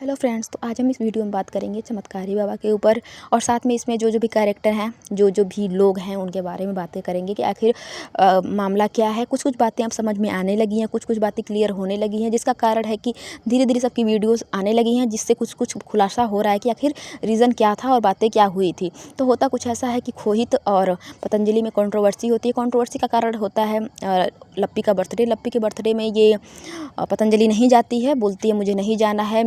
Hello friends, तो आज हम इस वीडियो में बात करेंगे चमत्कारी बाबा के ऊपर और साथ में इसमें जो भी कैरेक्टर हैं, जो भी लोग हैं, उनके बारे में बातें करेंगे कि आखिर मामला क्या है। कुछ बातें अब समझ में आने लगी हैं, कुछ बातें क्लियर होने लगी हैं, जिसका कारण है कि धीरे धीरे सबकी वीडियोज़ आने लगी हैं, जिससे कुछ खुलासा हो रहा है कि आखिर रीज़न क्या था और बातें क्या हुई थी। तो होता कुछ ऐसा है कि खोहित और पतंजलि में कंट्रोवर्सी होती है। कंट्रोवर्सी का कारण होता है लप्पी का बर्थडे। लप्पी के बर्थडे में ये पतंजलि नहीं जाती है, बोलती है मुझे नहीं जाना है,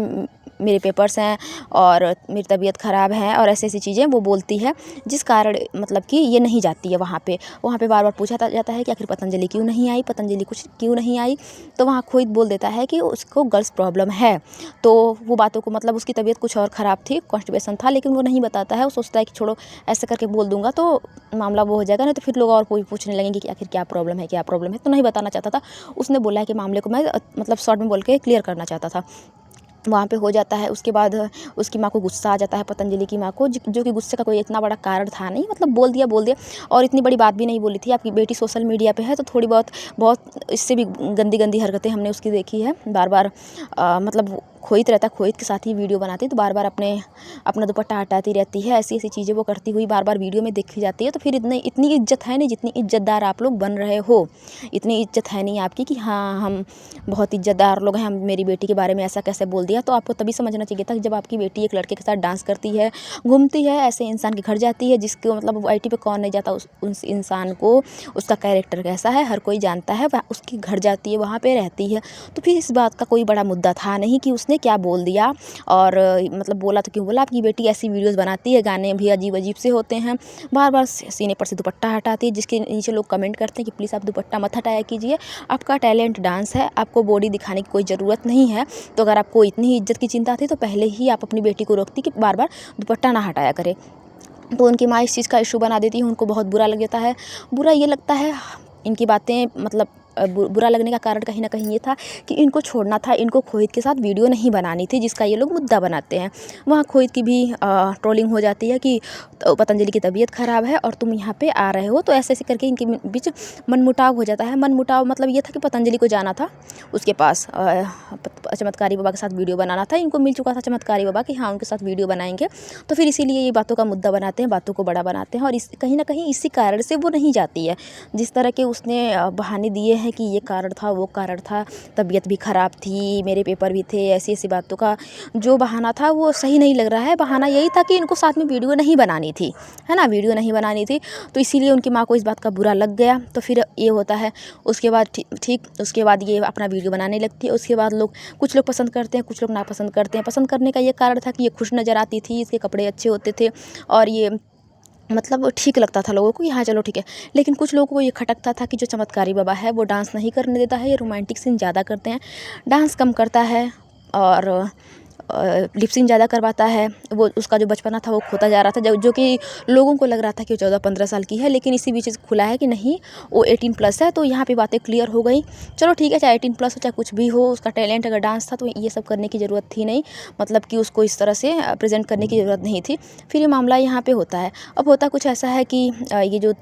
मेरे पेपर्स हैं और मेरी तबीयत ख़राब है और ऐसी चीज़ें वो बोलती है, जिस कारण मतलब कि ये नहीं जाती है वहाँ पे बार बार पूछा जाता है कि आखिर पतंजलि क्यों नहीं आई, पतंजलि कुछ क्यों नहीं आई। तो वहाँ खोहित बोल देता है कि उसको गर्ल्स प्रॉब्लम है। तो वो बातों को मतलब उसकी तबीयत कुछ और ख़राब थी, कॉन्स्टिपेशन था, लेकिन वो नहीं बताता है। वो सोचता है कि छोड़ो, ऐसे करके बोल दूंगा तो मामला वो हो जाएगा, नहीं तो फिर लोग और कोई पूछने लगेंगे कि आखिर क्या प्रॉब्लम है, क्या प्रॉब्लम है। तो नहीं बताना चाहता था। उसने बोला है कि मामले को मैं मतलब शॉर्ट में बोल के क्लियर करना चाहता था। वहाँ पे हो जाता है। उसके बाद उसकी माँ को गुस्सा आ जाता है, पतंजलि की माँ को, जो कि गुस्से का कोई इतना बड़ा कारण था नहीं, मतलब बोल दिया और इतनी बड़ी बात भी नहीं बोली थी। आपकी बेटी सोशल मीडिया पे है तो थोड़ी बहुत इससे भी गंदी हरकतें हमने उसकी देखी है। बार बार मतलब खोहित रहता है, खोहित के साथ ही वीडियो बनाती है, तो बार बार अपना दुपट्टा हटाती रहती है। ऐसी चीज़ें वो करती हुई बार बार वीडियो में देखी जाती है। तो फिर इतनी इज्जत है नहीं जितनी इज्जतदार आप लोग बन रहे हो। इतनी इज्जत है नहीं आपकी कि हाँ हम बहुत इज्जतदार लोग हैं, हम मेरी बेटी के बारे में ऐसा कैसे बोल दिया। तो आपको तभी समझना चाहिए था कि जब आपकी बेटी एक लड़के के साथ डांस करती है, घूमती है, ऐसे इंसान के घर जाती है जिसको मतलब आईटी पे कौन नहीं जाता, उस इंसान को उसका कैरेक्टर कैसा है हर कोई जानता है। वह उसके घर जाती है, वहाँ पे रहती है। तो फिर इस बात का कोई बड़ा मुद्दा था नहीं कि उसने क्या बोल दिया और मतलब बोला तो क्यों बोला। आपकी बेटी ऐसी वीडियोज़ बनाती है, गाने भी अजीब से होते हैं, बार बार सीने पर से दुपट्टा हटाती है, जिसके नीचे लोग कमेंट करते हैं कि प्लीज़ आप दुपट्टा मत हटाया कीजिए, आपका टैलेंट डांस है, आपको बॉडी दिखाने की कोई ज़रूरत नहीं है। तो अगर आपको इतनी इज्जत की चिंता थी तो पहले ही आप अपनी बेटी को रोकती कि बार बार दुपट्टा ना हटाया करे। तो उनकी माँ इस चीज़ का इशू बना देती है, उनको बहुत बुरा लग जाता है। बुरा ये लगता है इनकी बातें, मतलब बुरा लगने का कारण कहीं ना कहीं ये था कि इनको छोड़ना था, इनको खोहित के साथ वीडियो नहीं बनानी थी, जिसका ये लोग मुद्दा बनाते हैं। वहाँ खोहित की भी ट्रोलिंग हो जाती है कि पतंजलि की तबीयत ख़राब है और तुम यहाँ पे आ रहे हो। तो ऐसे करके इनके बीच मनमुटाव हो जाता है। मनमुटाव मतलब ये था कि पतंजलि को जाना था उसके पास, चमत्कारी बाबा के साथ वीडियो बनाना था। इनको मिल चुका था चमत्कारी बाबा कि हाँ उनके साथ वीडियो बनाएंगे, तो फिर इसीलिए ये बातों का मुद्दा बनाते हैं, बातों को बड़ा बनाते हैं। और कहीं ना कहीं इसी कारण से वो नहीं जाती है। जिस तरह के उसने बहाने दिए हैं कि ये कारण था, वो कारण था, तबीयत भी ख़राब थी, मेरे पेपर भी थे, ऐसी बातों का जो बहाना था वो सही नहीं लग रहा है। बहाना यही था कि इनको साथ में वीडियो नहीं बनानी थी, है ना, वीडियो नहीं बनानी थी। तो इसीलिए उनकी माँ को इस बात का बुरा लग गया। तो फिर ये होता है। उसके बाद ठीक उसके बाद ये अपना वीडियो बनाने लगती है। उसके बाद कुछ लोग पसंद करते हैं, कुछ लोग नापसंद करते हैं। पसंद करने का ये कारण था कि ये खुश नज़र आती थी, इसके कपड़े अच्छे होते थे और ये मतलब ठीक लगता था लोगों को कि हाँ चलो ठीक है। लेकिन कुछ लोगों को ये खटकता था कि जो चमत्कारी बाबा है वो डांस नहीं करने देता है, ये रोमांटिक सीन ज़्यादा करते हैं, डांस कम करता है और लिपसिंग ज़्यादा करवाता है। वो उसका जो बचपना था वो खोता जा रहा था, जो कि लोगों को लग रहा था कि वो 14-15 साल की है, लेकिन इसी बीच खुला है कि नहीं वो 18+ है। तो यहाँ पे बातें क्लियर हो गई। चलो ठीक है, चाहे 18+ हो चाहे कुछ भी हो, उसका टैलेंट अगर डांस था तो ये सब करने की ज़रूरत थी नहीं, मतलब कि उसको इस तरह से प्रेजेंट करने की ज़रूरत नहीं थी। फिर ये मामला यहाँ पे होता है। अब होता कुछ ऐसा है कि ये जो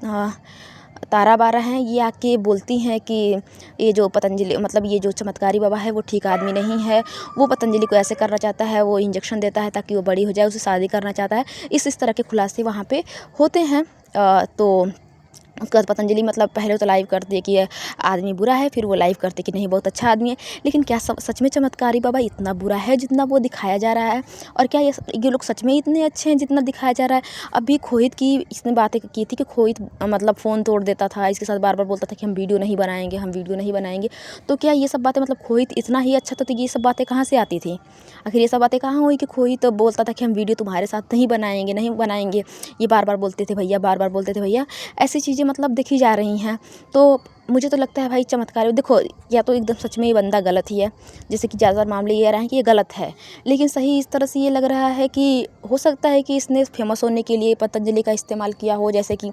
तारा बारा हैं ये आके बोलती हैं कि ये जो पतंजलि मतलब ये जो चमत्कारी बाबा है वो ठीक आदमी नहीं है, वो पतंजलि को ऐसे करना चाहता है, वो इंजेक्शन देता है ताकि वो बड़ी हो जाए, उसे शादी करना चाहता है। इस तरह के खुलासे वहाँ पे होते हैं। तो उसके बाद पतंजलि मतलब पहले तो लाइव करती है कि ये आदमी बुरा है, फिर वो लाइव करते कि नहीं बहुत अच्छा आदमी है। लेकिन क्या सच में चमत्कारी बाबा इतना बुरा है जितना वो दिखाया जा रहा है? और क्या ये लोग सच में इतने अच्छे हैं जितना दिखाया जा रहा है? अभी खोहित की इसने बातें की थी कि खोहित मतलब फ़ोन तोड़ देता था, इसके साथ बार बार बोलता था कि हम वीडियो नहीं बनाएंगे, हम वीडियो नहीं बनाएंगे। तो क्या ये सब बातें मतलब खोहित इतना ही अच्छा था तो ये सब बातें कहाँ से आती थी? आखिर ये सब बातें कहाँ हुई कि खोहित बोलता था कि हम वीडियो तुम्हारे साथ नहीं बनाएंगे, नहीं बनाएंगे। ये बार बार बोलते थे भैया, बार बार बोलते थे भैया। ऐसी चीज़ें मतलब देखी जा रही हैं। तो मुझे तो लगता है भाई चमत्कारी देखो, या तो एकदम सच में ये बंदा गलत ही है, जैसे कि ज़्यादातर मामले ये आ रहे हैं कि ये गलत है। लेकिन सही इस तरह से ये लग रहा है कि हो सकता है कि इसने फेमस होने के लिए पतंजलि का इस्तेमाल किया हो, जैसे कि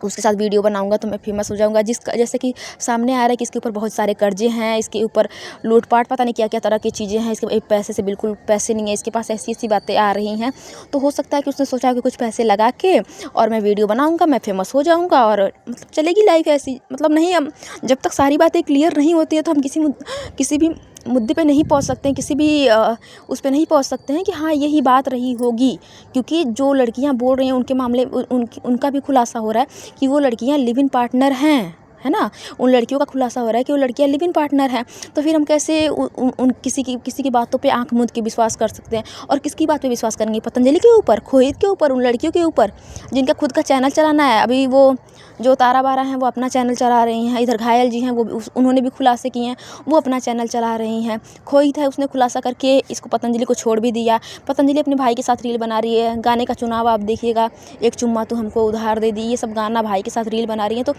उसके साथ वीडियो बनाऊंगा तो मैं फेमस हो जाऊंगा। जैसे कि सामने आ रहा है कि इसके ऊपर बहुत सारे कर्जे हैं, इसके ऊपर लूटपाट पता नहीं क्या क्या तरह की चीज़ें हैं, इसके पैसे से बिल्कुल पैसे नहीं है इसके पास, ऐसी बातें आ रही हैं। तो हो सकता है कि उसने सोचा कि कुछ पैसे लगा के और मैं वीडियो बनाऊंगा, मैं फेमस हो जाऊंगा और मतलब चलेगी लाइफ ऐसी। मतलब नहीं, हम जब तक सारी बातें क्लियर नहीं होती है तो हम किसी भी मुद्दे पे नहीं पहुंच सकते हैं, किसी भी उस पे नहीं पहुंच सकते हैं कि हाँ यही बात रही होगी, क्योंकि जो लड़कियां बोल रही हैं उनके मामले उनका भी खुलासा हो रहा है कि वो लड़कियां लिव इन पार्टनर हैं, है ना। उन लड़कियों का खुलासा हो रहा है कि वो लड़कियां लिव इन पार्टनर हैं। तो फिर हम कैसे उन किसी की बातों पे आंख मूंद के विश्वास कर सकते हैं? और किसकी बात पे विश्वास करेंगे? पतंजलि के ऊपर, खोहित के ऊपर, उन लड़कियों के ऊपर जिनका खुद का चैनल चलाना है। अभी वो जो तारा बारा हैं वो अपना चैनल चला रही हैं, इधर घायल जी हैं वो उन्होंने भी खुलासे किए हैं, वो अपना चैनल चला रही हैं। खोहित है, उसने खुलासा करके इसको पतंजलि को छोड़ भी दिया। पतंजलि अपने भाई के साथ रील बना रही है, गाने का चुनाव आप देखिएगा, एक चुम्मा तो हमको उधार दे दी, ये सब गाना भाई के साथ रील बना रही है। तो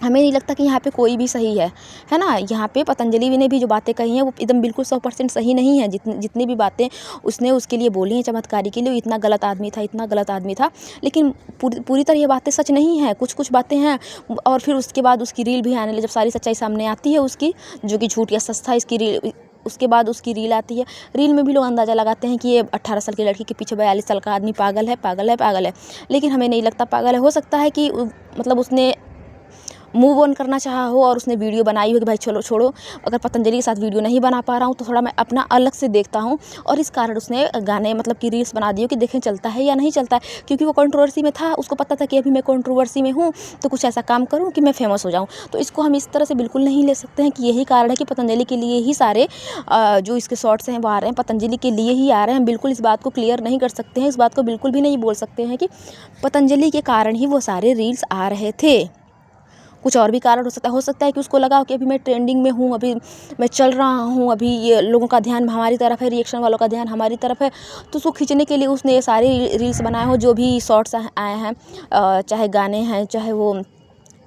हमें नहीं लगता कि यहाँ पे कोई भी सही है ना। यहाँ पे पतंजलि ने भी जो बातें कही हैं वो एकदम बिल्कुल 100% सही नहीं है। जितनी भी बातें उसने उसके लिए बोली हैं चमत्कारी के लिए, इतना गलत आदमी था, इतना गलत आदमी था। लेकिन पूरी तरह ये बातें सच नहीं है, कुछ कुछ बातें हैं। और फिर उसके बाद उसकी रील भी आने लगी, जब सारी सच्चाई सामने आती है उसकी, जो कि झूठ या सच था, इसकी रील, उसके बाद उसकी रील आती है। रील में भी लोग अंदाज़ा लगाते हैं कि ये 18 साल की लड़की के पीछे 42 साल का आदमी पागल है, पागल है, पागल है। लेकिन हमें नहीं लगता पागल है। हो सकता है कि मतलब उसने मूव ऑन करना चाहा हो और उसने वीडियो बनाई हो कि भाई चलो छोड़ो, अगर पतंजलि के साथ वीडियो नहीं बना पा रहा हूँ तो थोड़ा मैं अपना अलग से देखता हूँ, और इस कारण उसने गाने मतलब कि रील्स बना दी हो कि देखें चलता है या नहीं चलता है। क्योंकि वो कंट्रोवर्सी में था, उसको पता था कि अभी मैं कंट्रोवर्सी में हूँ तो कुछ ऐसा काम करूँ कि मैं फेमस हो जाऊँ। तो इसको हम इस तरह से बिल्कुल नहीं ले सकते हैं कि यही कारण है कि पतंजलि के लिए ही सारे जो इसके शॉर्ट्स हैं वो आ रहे हैं, पतंजलि के लिए ही आ रहे हैं। हम बिल्कुल इस बात को क्लियर नहीं कर सकते हैं, इस बात को बिल्कुल भी नहीं बोल सकते हैं कि पतंजलि के कारण ही वो सारे रील्स आ रहे थे। कुछ और भी कारण हो सकता है कि उसको लगा कि अभी मैं ट्रेंडिंग में हूँ, अभी मैं चल रहा हूँ, अभी ये लोगों का ध्यान हमारी तरफ है, रिएक्शन वालों का ध्यान हमारी तरफ है, तो उसको खींचने के लिए उसने ये सारे रील्स बनाए हो, जो भी शॉर्ट्स आए हैं, चाहे गाने हैं, चाहे वो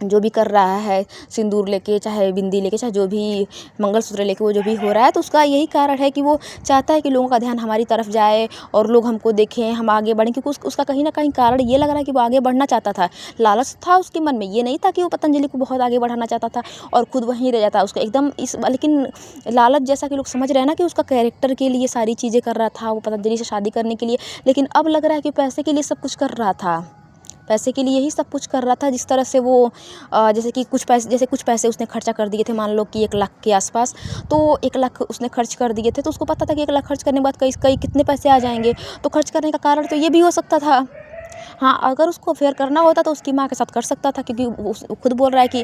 जो भी कर रहा है, सिंदूर लेके, चाहे बिंदी लेके, चाहे जो भी मंगलसूत्र लेके वो जो भी हो रहा है, तो उसका यही कारण है कि वो चाहता है कि लोगों का ध्यान हमारी तरफ जाए और लोग हमको देखें, हम आगे बढ़ें। क्योंकि उसका कहीं ना कहीं कारण ये लग रहा है कि वो आगे बढ़ना चाहता था, लालच था उसके मन में। ये नहीं था कि वो पतंजलि को बहुत आगे बढ़ाना चाहता था और खुद वहीं रह जाता उसको एकदम लेकिन लालच, जैसा कि लोग समझ रहे हैं ना कि उसका कैरेक्टर के लिए सारी चीज़ें कर रहा था वो, पतंजलि से शादी करने के लिए। लेकिन अब लग रहा है कि पैसे के लिए सब कुछ कर रहा था, पैसे के लिए ही सब कुछ कर रहा था। जिस तरह से वो जैसे कुछ पैसे उसने खर्चा कर दिए थे, मान लो कि 1 लाख के आसपास, तो 1 लाख उसने खर्च कर दिए थे, तो उसको पता था कि 1 लाख खर्च करने के बाद कई कितने पैसे आ जाएंगे। तो खर्च करने का कारण तो ये भी हो सकता था। हाँ, अगर उसको अफेयर करना होता तो उसकी माँ के साथ कर सकता था, क्योंकि वो खुद बोल रहा है कि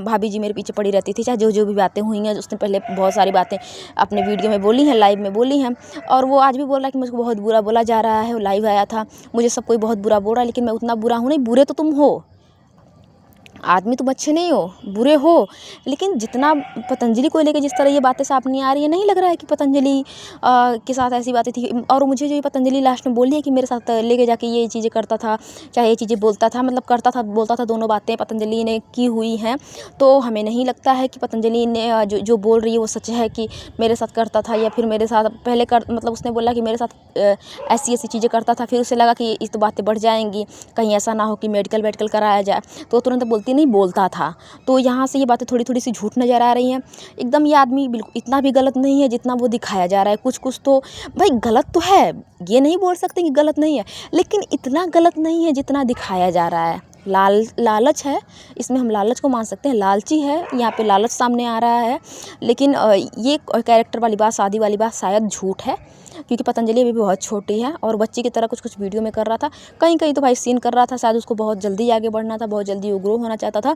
भाभी जी मेरे पीछे पड़ी रहती थी, चाहे जो भी बातें हुई हैं। उसने पहले बहुत सारी बातें अपने वीडियो में बोली हैं, लाइव में बोली हैं, और वो आज भी बोल रहा है कि मुझको बहुत बुरा बोला जा रहा है। वो लाइव आया था, मुझे सब कोई बहुत बुरा बोल रहा है, लेकिन मैं उतना बुरा हूँ नहीं, बुरे तो तुम हो, आदमी तुम अच्छे नहीं हो, बुरे हो। लेकिन जितना पतंजलि को लेकर जिस तरह ये बातें सामने आ रही है, नहीं लग रहा है कि पतंजलि के साथ ऐसी बातें थी। और मुझे जो ये पतंजलि लास्ट में बोली है कि मेरे साथ लेके जाके ये चीज़ें करता था, चाहे ये चीज़ें बोलता था, मतलब करता था बोलता था, दोनों बातें पतंजलि ने की हुई हैं। तो हमें नहीं लगता है कि पतंजलि ने जो बोल रही है वो सच है कि मेरे साथ करता था, या फिर मेरे साथ पहले मतलब उसने बोला कि मेरे साथ ऐसी चीज़ें करता था। फिर उसे लगा कि इस तो बातें बढ़ जाएंगी, कहीं ऐसा ना हो कि मेडिकल कराया जाए, तो तुरंत बोलती नहीं, बोलता था। तो यहाँ से ये बातें थोड़ी सी झूठ नज़र आ रही हैं। एकदम ये आदमी बिल्कुल इतना भी गलत नहीं है जितना वो दिखाया जा रहा है। कुछ तो भाई गलत तो है, ये नहीं बोल सकते कि गलत नहीं है, लेकिन इतना गलत नहीं है जितना दिखाया जा रहा है। लालच है, इसमें हम लालच को मान सकते हैं, लालची है, यहाँ पे लालच सामने आ रहा है। लेकिन ये कैरेक्टर वाली बात, शादी वाली बात शायद झूठ है, क्योंकि पतंजलि अभी भी बहुत छोटी है और बच्ची की तरह कुछ वीडियो में कर रहा था। कहीं तो भाई सीन कर रहा था, शायद उसको बहुत जल्दी आगे बढ़ना था, बहुत जल्दी वो ग्रो होना चाहता था,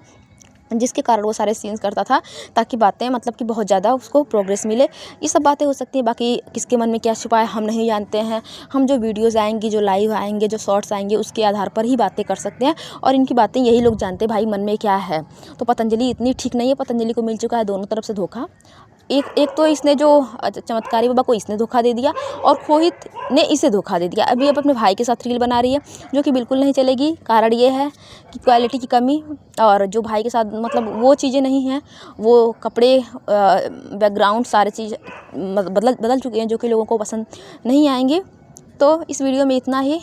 जिसके कारण वो सारे सीन्स करता था, ताकि बातें मतलब कि बहुत ज़्यादा उसको प्रोग्रेस मिले। ये सब बातें हो सकती हैं, बाकी किसके मन में क्या छुपा है हम नहीं जानते हैं। हम जो वीडियोज़ आएंगी, जो लाइव आएंगे, जो शॉर्ट्स आएंगे, उसके आधार पर ही बातें कर सकते हैं, और इनकी बातें यही लोग जानते हैं भाई मन में क्या है। तो पतंजलि इतनी ठीक नहीं है, पतंजलि को मिल चुका है दोनों तरफ से धोखा। एक तो इसने जो चमत्कारी बाबा को इसने धोखा दे दिया, और खोहित ने इसे धोखा दे दिया। अभी अब अपने भाई के साथ रील बना रही है, जो कि बिल्कुल नहीं चलेगी। कारण ये है कि क्वालिटी की कमी, और जो भाई के साथ मतलब वो चीज़ें नहीं हैं, वो कपड़े, बैकग्राउंड, सारी चीज़ बदल चुके हैं, जो कि लोगों को पसंद नहीं आएंगे। तो इस वीडियो में इतना ही।